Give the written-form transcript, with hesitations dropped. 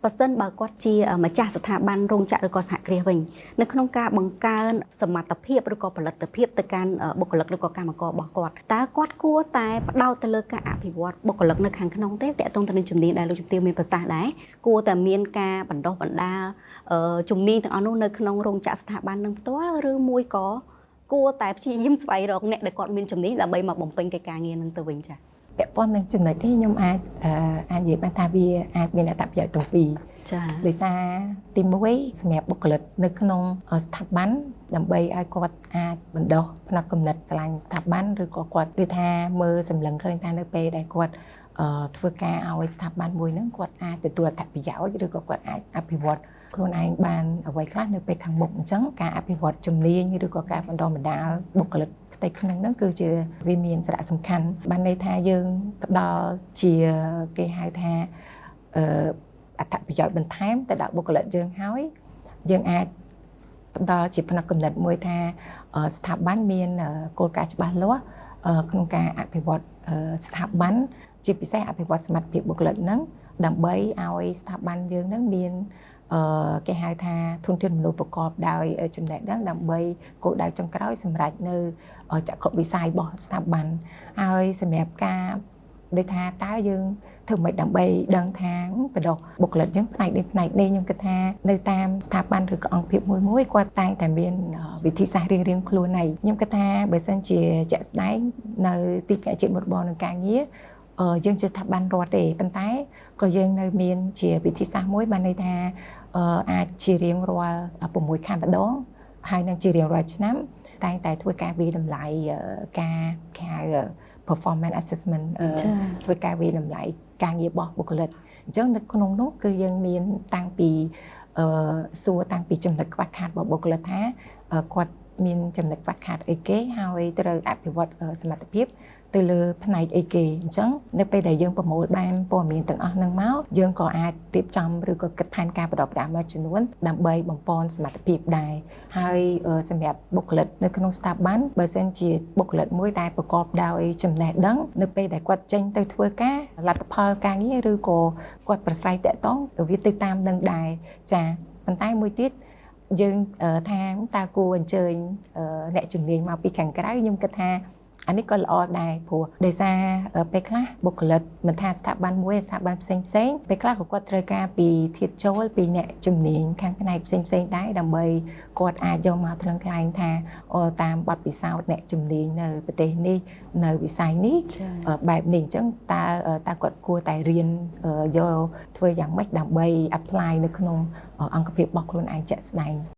ប៉ះសិនបើគាត់ជាម្ចាស់ស្ថាប័នរោងចក្រឬក៏សហគ្រាសវិញនៅក្នុងការបង្កើនសមត្ថភាពឬក៏ផលិតភាពទៅកាន់បុគ្គលិកឬក៏កម្មកររបស់គាត់តើគាត់គួរតែផ្ដោតទៅលើការអភិវឌ្ឍបុគ្គលិកនៅខាងក្នុងទេតើតទៅនឹងជំនាញដែលលោកជំទាវមានប្រសាសន៍ដែរគួរតែមានការបណ្ដុះបណ្ដាលជំនាញទាំងអស់នោះនៅក្នុងរោងចក្រស្ថាប័ននឹងផ្ទាល់ឬមួយក៏គួរតែព្យាយាមស្វែងរកអ្នកដែលគាត់មានជំនាញដើម្បីមកបំពេញកិច្ចការងារនឹងទៅវិញចា៎ពាក់ព័ន្ធនឹងចំណុចនេះខ្ញុំអាចនិយាយបានថាវាអាចមានអត្ថប្រយោជន៍ទាំងពីរចា៎ដោយសារទី1សម្រាប់បុគ្គលិកនៅក្នុងស្ថាប័នដើម្បីឲ្យគាត់អាចបណ្ដុះផ្នត់គំនិតឆ្លាញ់ស្ថាប័នឬក៏គាត់ដូចថាមើលសម្លឹងឃើញថានៅពេលដែលគាត់ធ្វើការឲ្យស្ថាប័នមួយហ្នឹងគាត់អាចទទួលអត្ថប្រយោជន៍ឬក៏គាត់អាចអភិវឌ្ឍខ្លួនឯងបានអ្វីខ្លះនៅពេលខាងមុខអញ្ចឹងការអភិវឌ្ឍជំនាញឬក៏ការបណ្ដុះបណ្ដាលបុគ្គលិកផ្ទៃក្នុងហ្នឹងគឺជាវាមានសារៈសំខាន់បានន័យថាយើងផ្ដល់ជាគេហៅថាអត្ថប្រយោជន៍បន្ថែមទៅដល់បុគ្គលិកយើងហើយយើងអាចផ្ដល់ជាផ្នត់គំនិតមួយថាស្ថាប័នមានគោលការណ៍ច្បាស់លាស់ក្នុងការអភិវឌ្ឍស្ថាប័នជាពិសេសអភិវឌ្ឍសមត្ថភាពបុគ្គលិកហ្នឹងដើម្បីឲ្យស្ថាប័នយើងហ្នឹងមានគេហៅថាធនធានមនុស្សប្រកបដោយចំណេះដឹងដើម្បីគោលដៅចុងក្រោយសម្រាប់នៅចក្ខុវិស័យរបស់ស្ថាប័នហើយសម្រាប់ការដូចថាតើយើងធ្វើមិនដើម្បីដឹងថាបដោះបុគ្គលិកយើងផ្នែកនេះខ្ញុំគិតថានៅតាមស្ថាប័នឬក៏អង្គភាពមួយគាត់តែងតែមានវិធីសាស្ត្ររៀងៗខ្លួនហើយខ្ញុំគិតថាបើសិនជាជាក់ស្ដែងនៅទីភ្នាក់ជាតិមុខរបរនឹងការងារយើងជាស្ថាប័នរដ្ឋទេប៉ុន្តែក៏យើងនៅមានជាវិធីសាស្ត្រមួយបានន័យថាអាចជារៀងរាល់6ខែម្ដងហើយនឹងជារៀងរាល់ឆ្នាំតែងតែធ្វើការវិតម្លៃការហៅ performance assessment ធ្វើការវិតម្លៃការងាររបស់បុគ្គលិកអញ្ចឹងនៅក្នុងនោះគឺយើងមានតាំងពីសួរតាំងពីចំណុចខ្វះខាតរបស់បុគ្គលិកថាគាត់មានចំណុចខ្វះខាតអីគេហើយត្រូវអភិវឌ្ឍសមត្ថភាពទៅលើផ្នែកអីគេអញ្ចឹងនៅពេលដែលយើងប្រមូលបានព័ត៌មានទាំងអស់ហ្នឹងមកយើងក៏អាចរៀបចំឬក៏គិតផែនការបណ្ដុះបណ្ដាលមួយចំនួនដើម្បីបំពេញសមត្ថភាពដែរហើយសម្រាប់បុគ្គលិកនៅក្នុងស្ថាប័នបើសិនជាបុគ្គលិកមួយដែលប្រកបដោយចំណេះដឹងនៅពេលដែលគាត់ចេញទៅធ្វើការលទ្ធផលការងារឬក៏គាត់ប្រស្រ័យតាក់ទងវាទៅតាមនឹងដែរចាប៉ុន្តែមួយទៀតយើងថាតើគួរអញ្ជើញអ្នកជំនាញមកពីខាងក្រៅខ្ញុំគិតថាអានេះក៏ល្អដែរព្រោះដោយសារពេលខ្លះបុគ្គលិកមិនថាស្ថាប័នមួយស្ថាប័នផ្សេងពេលខ្លះក៏គាត់ត្រូវការពីធាតុចូលពីអ្នកជំនាញខាងផ្នែកផ្សេងដែរដើម្បីគាត់អាចយកមកថ្លឹងថ្លែងថាតាមបទពិសោធន៍អ្នកជំនាញនៅប្រទេសនេះនៅវិស័យនេះបែបនេះអញ្ចឹងតើគាត់គួរតែរៀនយកធ្វើយ៉ាងម៉េចដើម្បី apply នៅក្នុងអង្គភាពរបស់ខ្លួនឯងជាក់ស្ដែង